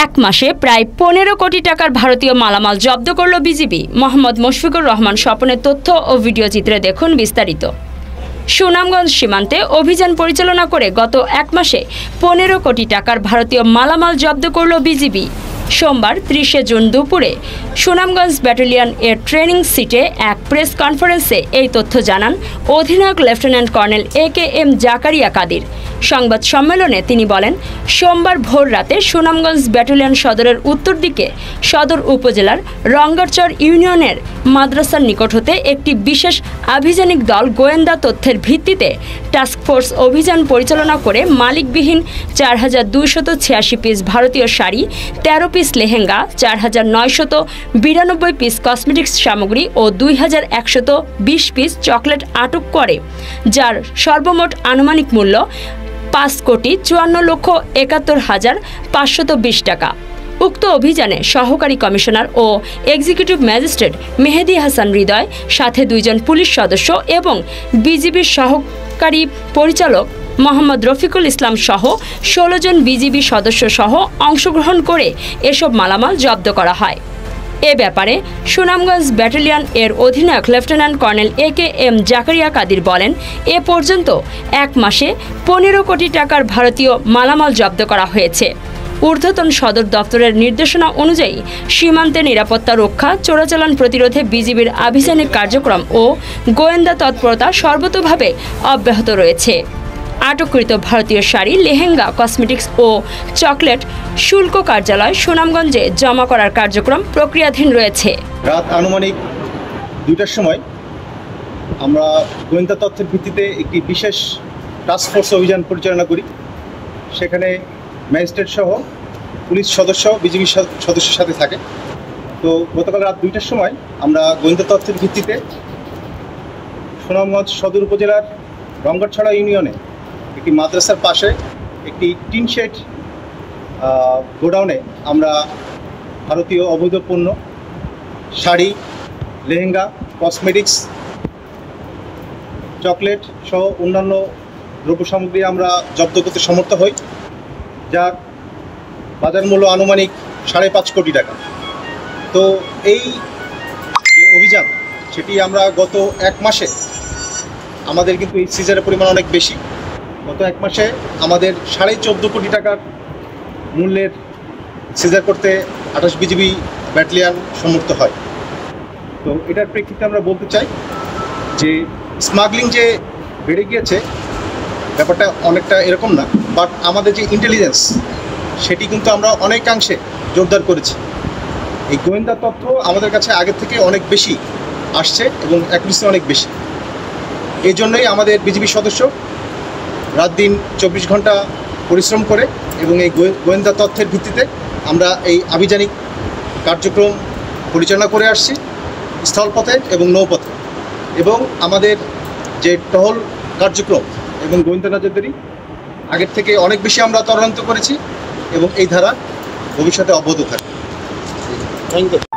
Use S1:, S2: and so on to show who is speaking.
S1: এক মাসে প্রায় 15 কোটি টাকার ভারতীয় মালামাল জব্দ করল বিজিবি। মোহাম্মদ মুশফিকুর রহমান স্বপনের তথ্য ও ভিডিও চিত্রে দেখুন বিস্তারিত। সুনামগঞ্জ সীমান্তে অভিযান পরিচালনা করে গত এক মাসে 15 কোটি টাকার ভারতীয় মালামাল জব্দ করল বিজিবি। সোমবার 30 জুন দুপুরে সুনামগঞ্জ ব্যাটালিয়ন এর ট্রেনিং সিটে এক প্রেস কনফারেন্সে এই তথ্য জানান অধিনায়ক lieutenant colonel AKM Zakaria Kadir. সংবাদ সম্মেলনে তিনি বলেন, সোমবার ভোর রাতে সুনামগঞ্জ ব্যাটালিয়ন সদরের উত্তর দিকে সদর উপজেলার রঙ্গারচর ইউনিয়নের মাদ্রাসার নিকট হতে একটি বিশেষ আভিযানিক দল গোয়েন্দা তথ্যের ভিত্তিতে টাস্কফোর্স অভিযান পরিচালনা করে মালিকবিহীন 4286 পিস ভারতীয় sari, 13 piece lehenga, 4992 piece cosmetics সামগ্রী ও 2120 পিস চকলেট আটক করে, যার সর্বমোট আনুমানিক মূল্য 5,54,71,520 টাকা। উক্ত অভিযানে সহকারী কমিশনার ও এক্সিকিউটিভ ম্যাজিস্ট্রেট মেহেদী হাসান হৃদয়, সাথে 2 জন পুলিশ সদস্য এবং বিজিবির সহকারী পরিচালক মোহাম্মদ রফিকুল ইসলাম সহ 16 জন বিজিবি সদস্য সহ অংশগ্রহণ করে এসব মালামাল জব্দ করা হয়। এ ব্যাপারে সুনামগঞ্জ ব্যাটালিয়ন এর অধিনায়ক lieutenant colonel AKM Zakaria Kadir বলেন, এ পর্যন্ত এক মাসে 15 কোটি টাকার ভারতীয় মালামাল জব্দ করা হয়েছে। ঊর্ধ্বতন সদর দপ্তরের নির্দেশনা অনুযায়ী সীমান্তে নিরাপত্তা রক্ষা, চোরাচালান প্রতিরোধে বিজিবির আভিযানিক কার্যক্রম ও গোয়েন্দা তৎপরতা সর্বতোভাবে অব্যাহত রয়েছে। আটককৃত ভারতীয় শাড়ি, লেহেঙ্গা, কসমেটিক্স ও চকলেট শুল্ক কার্যালয় সুনামগঞ্জে জমা করার কার্যক্রম প্রক্রিয়াধীন রয়েছে।
S2: রাত আনুমানিক 2টার সময় আমরা গোয়েন্দা তথ্যের ভিত্তিতে একটি বিশেষ টাস্কফোর্স অভিযান পরিচালনা করি। সেখানে ম্যাজিস্ট্রেট সহ পুলিশ সদস্য বিজিবি সদস্যের সাথে থাকে। তো গতকাল রাত 2টার সময় আমরা গোয়েন্দা তথ্যের ভিত্তিতে সুনামগঞ্জ সদর উপজেলার রঙ্গারছড়া ইউনিয়নে একটি মাদ্রাসার পাশে একটি টিন শেড গোডাউনে আমরা ভারতীয় অবৈধ পণ্য, শাড়ি, লেহেঙ্গা, কসমেটিক্স, চকলেট সহ অন্যান্য দ্রব্য সামগ্রী আমরা জব্দ করতে সমর্থ হই, যার বাজার মূল্য আনুমানিক 5.5 কোটি টাকা। তো এই যে অভিযান, সেটি আমরা গত এক মাসে আমাদের কিন্তু এই সিজারের পরিমাণ অনেক বেশি। গত এক মাসে আমাদের 14.5 কোটি টাকার মূল্যের সিজার করতে 28 বিজিবি ব্যাটালিয়ন সমর্থ হয়। তো এটার প্রেক্ষিতে আমরা বলতে চাই যে স্মাগলিং যে বেড়ে গিয়েছে, ব্যাপারটা অনেকটা এরকম না, বাট আমাদের যে ইন্টেলিজেন্স, সেটি কিন্তু আমরা অনেকাংশে জোরদার করেছি। এই গোয়েন্দা তথ্য আমাদের কাছে আগের থেকে অনেক বেশি আসছে এবং অ্যাকুরেসি অনেক বেশি। এই জন্যই আমাদের বিজিবি সদস্য রাত দিন 24 ঘন্টা পরিশ্রম করে এবং এই গোয়েন্দা তথ্যের ভিত্তিতে আমরা এই আভিযানিক কার্যক্রম পরিচালনা করে আসছি, স্থলপথে এবং নৌপথে। এবং আমাদের যে টহল কার্যক্রম এবং গোয়েন্দা নজরদারি আগের থেকে অনেক বেশি আমরা ত্বরান্বিত করেছি এবং এই ধারা ভবিষ্যতে অব্যাহত থাকবে। Thank you.